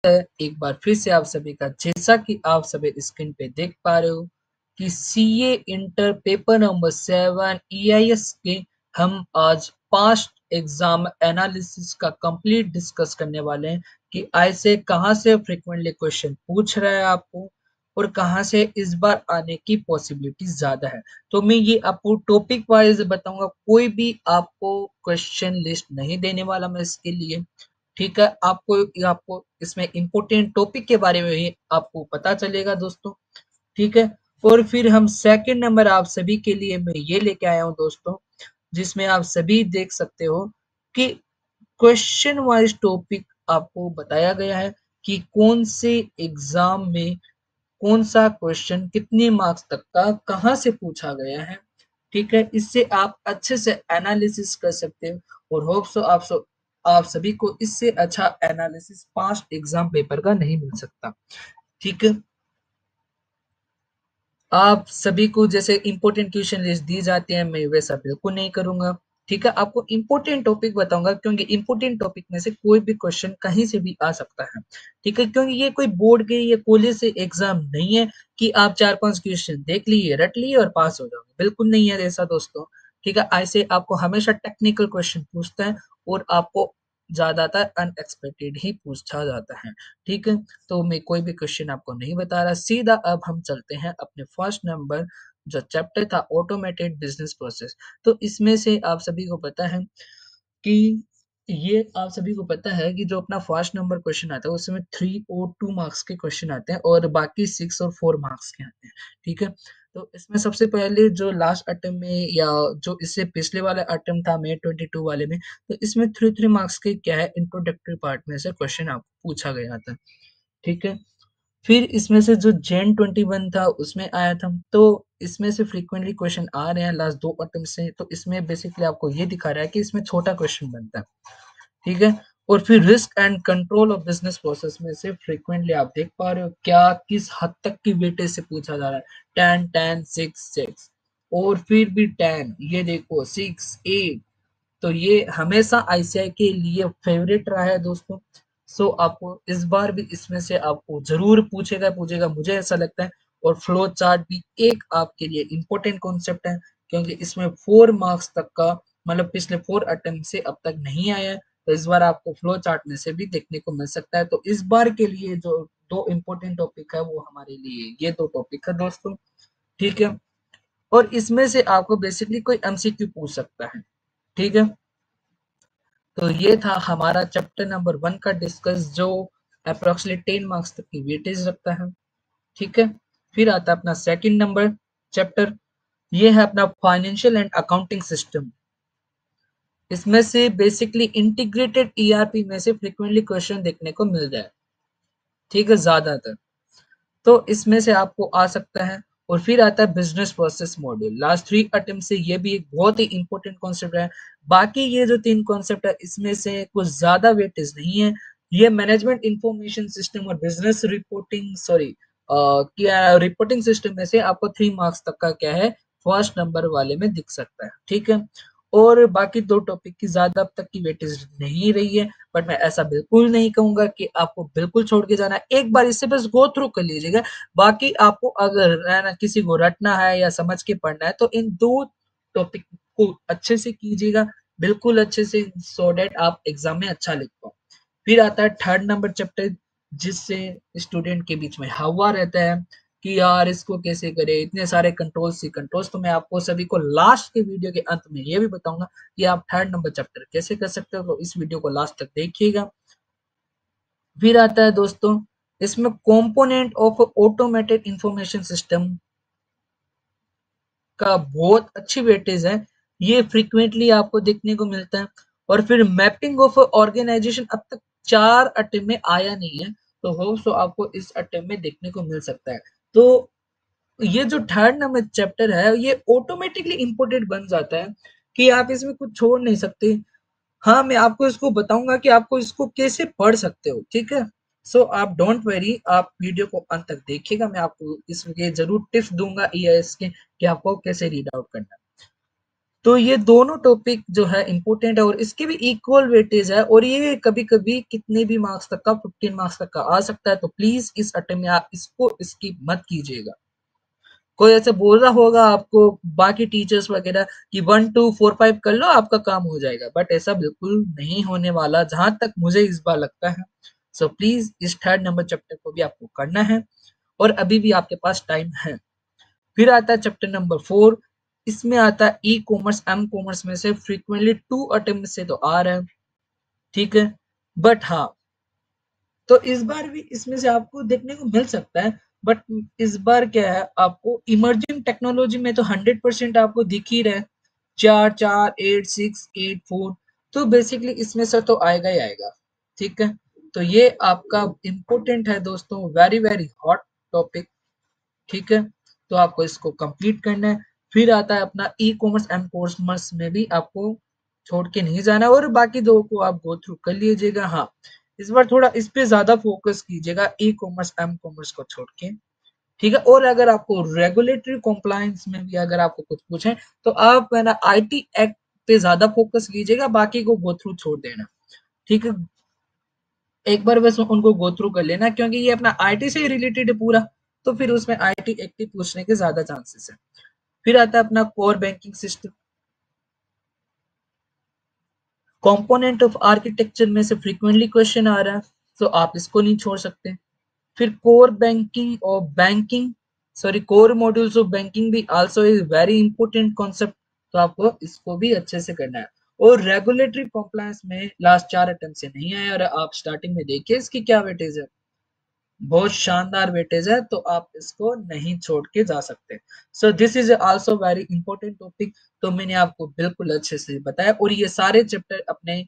एक बार फिर से आप सभी का, जैसा कि आप सभी स्क्रीन पे देख पा रहे हो कि CA inter paper number 7 EIS के हम आज 5 एग्जाम एनालिसिस का कंप्लीट डिस्कस करने वाले हैं कि ऐसे कहां से फ्रीक्वेंटली क्वेश्चन पूछ रहा है आपको और कहां से इस बार आने की पॉसिबिलिटी ज्यादा है। तो मैं ये आपको टॉपिक वाइज बताऊंगा, कोई भी आपको क्वेश्चन लिस्ट नहीं देने वाला मैं इसके लिए। ठीक है, आपको इसमें इम्पोर्टेंट टॉपिक के बारे में भी आपको पता चलेगा दोस्तों। ठीक है, और फिर हम सेकंड नंबर आप सभी के लिए मैं ये लेके आया हूँ दोस्तों, जिसमें आप सभी देख सकते हो कि क्वेश्चन वाइज टॉपिक आपको बताया गया है कि कौन से एग्जाम में कौन सा क्वेश्चन कितने मार्क्स तक का कहाँ से पूछा गया है। ठीक है, इससे आप अच्छे से एनालिसिस कर सकते हो और होप सो आप सभी को इससे अच्छा एनालिसिस पास्ट एग्जाम पेपर का नहीं मिल सकता। ठीक है, आप सभी को जैसे इंपॉर्टेंट क्वेश्चन लिस्ट दी जाती है, मैं वैसा बिल्कुल नहीं करूंगा। ठीक है, आपको इंपॉर्टेंट टॉपिक बताऊंगा क्योंकि इंपॉर्टेंट टॉपिक में से कोई भी क्वेश्चन कहीं से भी आ सकता है। ठीक है, क्योंकि ये कोई बोर्ड के या कॉलेज से एग्जाम नहीं है कि आप 4-5 क्वेश्चन देख लिए, रट लिए और पास हो जाओगे, बिल्कुल नहीं है ऐसा दोस्तों। ठीक है, ऐसे आपको हमेशा टेक्निकल क्वेश्चन पूछता है और आपको ज्यादातर अनएक्सपेक्टेड ही पूछा जाता है। ठीक है, तो मैं कोई भी क्वेश्चन आपको नहीं बता रहा, सीधा अब हम चलते हैं अपने फर्स्ट नंबर जो चैप्टर था ऑटोमेटेड बिजनेस प्रोसेस। तो इसमें से आप सभी को पता है कि ये आप सभी को पता है कि जो अपना फर्स्ट नंबर क्वेश्चन आता है उसमें 3 और 2 मार्क्स के क्वेश्चन आते हैं और बाकी 6 और 4 मार्क्स के आते हैं। ठीक है, तो इसमें सबसे पहले जो लास्ट अटेम्प्ट में या जो इससे पिछले वाला अटेम्प्ट था May 22 वाले में, तो इसमें 3 मार्क्स के क्या है इंट्रोडक्टरी पार्ट में से क्वेश्चन आपको पूछा गया था। ठीक है, फिर इसमें से जो जेन 21 था उसमें आया था, तो इसमें से फ्रीक्वेंटली क्वेश्चन आ रहे हैं लास्ट 2 अटेम्प्ट से, तो इसमें बेसिकली आपको ये दिखा रहा है कि इसमें छोटा क्वेश्चन बनता है। ठीक है, और फिर risk and control of business process में से फ्रीक्वेंटली आप देख पा रहे हो क्या किस हद तक की वेटेज से पूछा जा रहा है। 10 10 6 6 और फिर भी 10, ये देखो 6 8, तो ये हमेशा आईसीआई के लिए फेवरेट रहा है दोस्तों। सो आपको इस बार भी इसमें से आपको जरूर पूछेगा पूछेगा मुझे ऐसा लगता है। और फ्लो चार्ट भी एक आपके लिए इंपॉर्टेंट कॉन्सेप्ट है क्योंकि इसमें 4 मार्क्स तक का, मतलब पिछले 4 अटेम्प्ट से अब तक नहीं आया है, तो इस बार आपको फ्लो चार्ट में से भी देखने को मिल सकता है। तो इस बार के लिए जो 2 इम्पोर्टेंट टॉपिक है वो हमारे लिए ये 2 टॉपिक है दोस्तों। ठीक है, और इसमें से आपको बेसिकली कोई एमसीक्यू पूछ सकता है। ठीक है, तो ये था हमारा चैप्टर नंबर 1 का डिस्कस जो अप्रोक्सीमेटली 10 मार्क्स तक की वेटेज रखता है। ठीक है, फिर आता है अपना सेकंड नंबर चैप्टर, ये है अपना फाइनेंशियल एंड अकाउंटिंग सिस्टम। इसमें से बेसिकली इंटीग्रेटेड ईआरपी में से फ्रीक्वेंटली क्वेश्चन देखने को मिल जाए। ठीक है, ज्यादातर तो इसमें से आपको आ सकता है। और फिर आता है business process module, last 3 attempt से ये भी एक बहुत ही इंपॉर्टेंट कॉन्सेप्ट है। बाकी ये जो 3 कॉन्सेप्ट है इसमें से कुछ ज्यादा वेटेज नहीं है। ये मैनेजमेंट इंफॉर्मेशन सिस्टम और बिजनेस रिपोर्टिंग क्या रिपोर्टिंग सिस्टम में से आपको 3 मार्क्स तक का क्या है फर्स्ट नंबर वाले में दिख सकता है। ठीक है, और बाकी 2 टॉपिक की ज्यादा अब तक की वेटेज नहीं रही है, बट मैं ऐसा बिल्कुल नहीं कहूंगा कि आपको बिल्कुल छोड़ के जाना है। एक बार इससे बस गो थ्रू कर लीजिएगा। बाकी आपको अगर ना किसी को रटना है या समझ के पढ़ना है तो इन 2 टॉपिक को अच्छे से कीजिएगा, बिल्कुल अच्छे से, सो दैट आप एग्जाम में अच्छा लिख पाओ। फिर आता है थर्ड नंबर चैप्टर, जिससे स्टूडेंट के बीच में हवा रहता है कि यार इसको कैसे करे, इतने सारे कंट्रोल्स। तो मैं आपको सभी को लास्ट के वीडियो के अंत में ये भी बताऊंगा कि आप थर्ड नंबर चैप्टर कैसे कर सकते हो, तो इस वीडियो को लास्ट तक देखिएगा। फिर आता है दोस्तों इसमें component of automated information system का बहुत अच्छी वेटेज है, ये फ्रीक्वेंटली आपको देखने को मिलता है। और फिर मैपिंग ऑफ ऑर्गेनाइजेशन अब तक 4 अटेम्प्ट में आया नहीं है, तो होप सो आपको इस अटेम्प्ट में देखने को मिल सकता है। तो ये जो थर्ड नंबर चैप्टर है ये ऑटोमेटिकली इंपोर्टेंट बन जाता है कि आप इसमें कुछ छोड़ नहीं सकते। हाँ, मैं आपको इसको बताऊंगा कि आपको इसको कैसे पढ़ सकते हो। ठीक है, सो आप डोंट वरी, आप वीडियो को अंत तक देखिएगा, मैं आपको इसके जरूर टिप्स दूंगा ईआईएस के कि आपको कैसे रीड आउट करना है। तो ये दोनों टॉपिक जो है इम्पोर्टेंट है और इसके भी इक्वल वेटेज है और ये कभी-कभी कितने भी मार्क्स तक का 15 मार्क्स तक का आ सकता है, तो प्लीज इस अटेम्प्ट में आप इसको स्किप मत कीजिएगा। कोई ऐसे बोल रहा होगा आपको बाकी टीचर्स वगैरह कि 1 2 4 5 कर लो आपका काम हो जाएगा, बट ऐसा बिल्कुल नहीं होने वाला जहां तक मुझे इस बार लगता है। सो प्लीज इस थर्ड नंबर चैप्टर को भी आपको करना है और अभी भी आपके पास टाइम है। फिर आता है चैप्टर नंबर 4। इसमें आता है ई कॉमर्स एम कॉमर्स में से फ्रीक्वेंटली 2 अटेम्प्ट से तो आ रहा है, ठीक है, बट हाँ, तो इस बार भी इसमें से आपको देखने को मिल सकता है, बट इस बार क्या है, आपको इमर्जिंग टेक्नोलॉजी में तो 100% आपको दिख ही रहा है, 4 4 8 6 8 4, तो बेसिकली इसमें से तो आएगा ही आएगा, ठीक है। तो ये आपका इम्पोर्टेंट है दोस्तों, वेरी वेरी हॉट टॉपिक, ठीक है। तो आपको इसको कंप्लीट करना है। फिर आता है अपना ई कॉमर्स एम कॉमर्स में भी आपको छोड़ के नहीं जाना है और बाकी दो को आप गो थ्रू कर लीजिएगा। हाँ, इस बार थोड़ा इस पे ज्यादा फोकस कीजिएगा ई कॉमर्स एम कॉमर्स को छोड़ के, ठीक है। और अगर आपको रेगुलेटरी कॉम्प्लायंस में भी अगर आपको कुछ पूछे तो आप है ना आईटी एक्ट पे ज्यादा फोकस कीजिएगा, बाकी को गो थ्रू छोड़ देना, ठीक है। एक बार बस उनको गो थ्रू कर लेना क्योंकि ये अपना आईटी से रिलेटेड है पूरा, तो फिर उसमें आईटी एक्टिव पूछने के ज्यादा चांसेस है। फिर आता है अपना core banking system, component of architecture में से फ्रीक्वेंटली क्वेश्चन आ रहा है, तो आप इसको नहीं छोड़ सकते। फिर कोर बैंकिंग और banking, sorry, core modules of banking भी also is very important concept, तो आपको इसको भी अच्छे से करना है। और रेगुलेटरी कॉम्प्लायंस में लास्ट 4 अटेम्प्ट से नहीं आए और आप स्टार्टिंग में देखिए इसकी क्या वेटेज है, बहुत शानदार वेटेज है, तो आप इसको नहीं छोड़ के जा सकते। So this is also very important topic, तो मैंने आपको बिल्कुल अच्छे से बताया और ये सारे चैप्टर अपने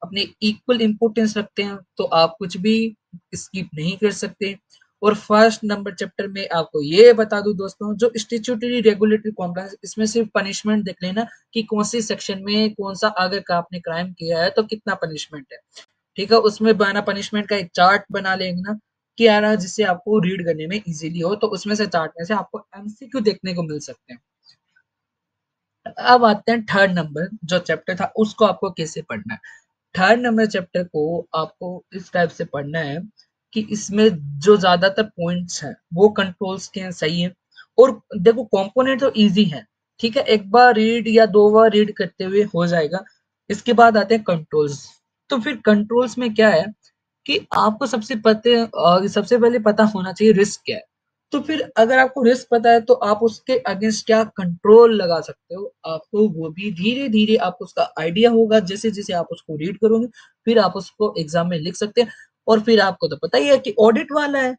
अपने इक्वल इंपॉर्टेंस रखते हैं, तो आप कुछ भी स्किप नहीं कर सकते। और फर्स्ट नंबर चैप्टर में आपको ये बता दूं दोस्तों, जो स्टैट्यूटरी रेगुलेटरी कॉम्प्लायंस, इसमें सिर्फ पनिशमेंट देख लेना कि कौन सी सेक्शन में कौन सा अगर का आपने क्राइम किया है तो कितना पनिशमेंट है, ठीक है। उसमें बना पनिशमेंट का एक चार्ट बना लेंगे ना कि यार जिससे आपको रीड करने में इजीली हो, तो उसमें से चार्ट में से आपको एमसीक्यू देखने को मिल सकते हैं। अब आते हैं थर्ड नंबर जो चैप्टर था उसको आपको कैसे पढ़ना है। थर्ड नंबर चैप्टर को आपको इस टाइप से पढ़ना है कि इसमें जो ज्यादातर पॉइंट्स हैं वो कंट्रोल्स के हैं, सही है। और देखो कंपोनेंट तो इजी है, ठीक है, एक बार रीड या 2 बार रीड करते हुए हो जाएगा। इसके बाद आते हैं कंट्रोल्स। तो फिर कंट्रोल्स में क्या है कि आपको सबसे पहले पता होना चाहिए रिस्क क्या है। तो फिर अगर आपको रिस्क पता है तो आप उसके अगेंस्ट क्या कंट्रोल लगा सकते हो, आपको वो भी धीरे धीरे आप उसका आइडिया होगा, जैसे जैसे आप उसको रीड करोगे फिर आप उसको एग्जाम में लिख सकते हैं। और फिर आपको तो पता ही है कि ऑडिट वाला है,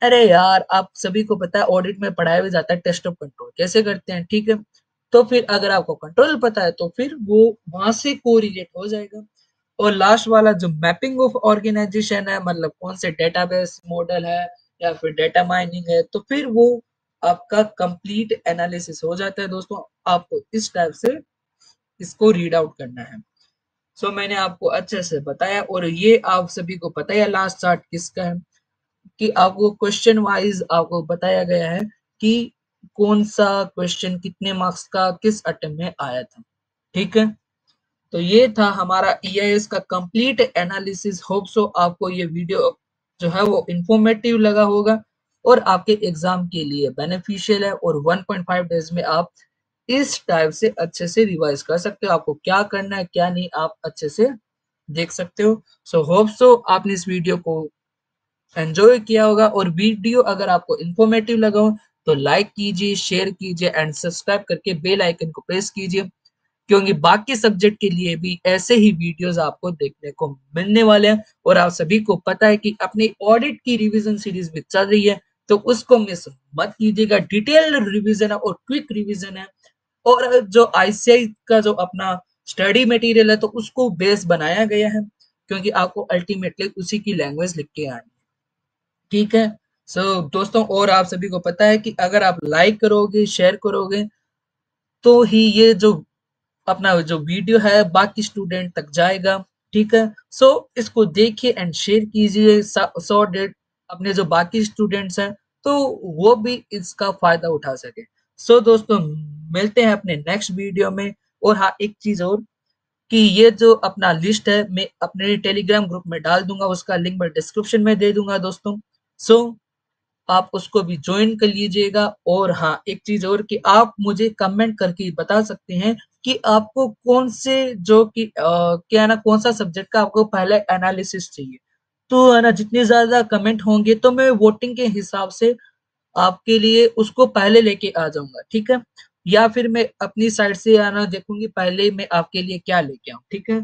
अरे यार आप सभी को पता है ऑडिट में पढ़ाया भी जाता है टेस्ट ऑफ कंट्रोल कैसे करते हैं, ठीक है। तो फिर अगर आपको कंट्रोल पता है तो फिर वो वहां से कोरिलेट हो जाएगा। और लास्ट वाला जो मैपिंग ऑफ ऑर्गेनाइजेशन है, मतलब कौन से डेटाबेस मॉडल है या फिर डेटा माइनिंग है, तो फिर वो आपका कंप्लीट एनालिसिस हो जाता है दोस्तों। आपको इस टाइप से इसको रीड आउट करना है। सो मैंने आपको अच्छे से बताया और ये आप सभी को पता है लास्ट चार्ट किसका है, कि आपको क्वेश्चन वाइज आपको बताया गया है कि कौन सा क्वेश्चन कितने मार्क्स का किस अटेम्प्ट में आया था, ठीक है। तो ये था हमारा ईआईएस का कंप्लीट एनालिसिस। होप सो आपको ये वीडियो जो है वो इंफॉर्मेटिव लगा होगा और आपके एग्जाम के लिए बेनिफिशियल है और 1.5 डेज में आप इस टाइप से अच्छे से रिवाइज कर सकते हो। आपको क्या करना है क्या नहीं आप अच्छे से देख सकते हो। सो होप सो आपने इस वीडियो को एंजॉय किया होगा और वीडियो अगर आपको इंफॉर्मेटिव लगा हो तो लाइक कीजिए, शेयर कीजिए एंड सब्सक्राइब करके बेल आइकन को प्रेस कीजिए, क्योंकि बाकी सब्जेक्ट के लिए भी ऐसे ही वीडियोस आपको देखने को मिलने वाले हैं। और आप सभी को पता है कि अपनी ऑडिट की रिवीजन सीरीज भी चल रही है, तो उसको मिस मत कीजिएगा। डिटेल रिवीजन है और क्विक रिवीजन है, और जो आईसीआई का जो अपना स्टडी मटेरियल है तो उसको बेस बनाया गया है, क्योंकि आपको अल्टीमेटली उसी की लैंग्वेज लिख के आनी है, ठीक है। सो दोस्तों, और आप सभी को पता है कि अगर आप लाइक करोगे शेयर करोगे तो ही ये जो अपना जो वीडियो है बाकी स्टूडेंट तक जाएगा, ठीक है। सो इसको देखिए एंड शेयर कीजिए सो डेट अपने जो बाकी स्टूडेंट्स हैं तो वो भी इसका फायदा उठा सके। सो दोस्तों, मिलते हैं अपने नेक्स्ट वीडियो में। और हाँ, एक चीज़ और कि ये जो अपना लिस्ट है मैं अपने टेलीग्राम ग्रुप में डाल दूँगा, उसका लिंक मैं डिस्क्रिप्शन में दे दूँगा दोस्तों। सो आप उसको भी जॉइन कर लीजिएगा और हाँ, एक चीज़ और कि आप मुझे कमेंट करके बता सकते हैं कि आपको कौन से जो कि क्या है ना कौन-सा सब्जेक्ट का आपको पहले एनालिसिस चाहिए। तो है ना जितने ज़्यादा कमेंट होंगे तो मैं वोटिंग के हिसाब से आपके लिए उसको पहले लेके आ जाऊँगा, ठीक है? या फिर मैं अपनी साइड से है ना देखूँगी पहले मैं आपके लिए क्या लेके आऊँ, ठीक है?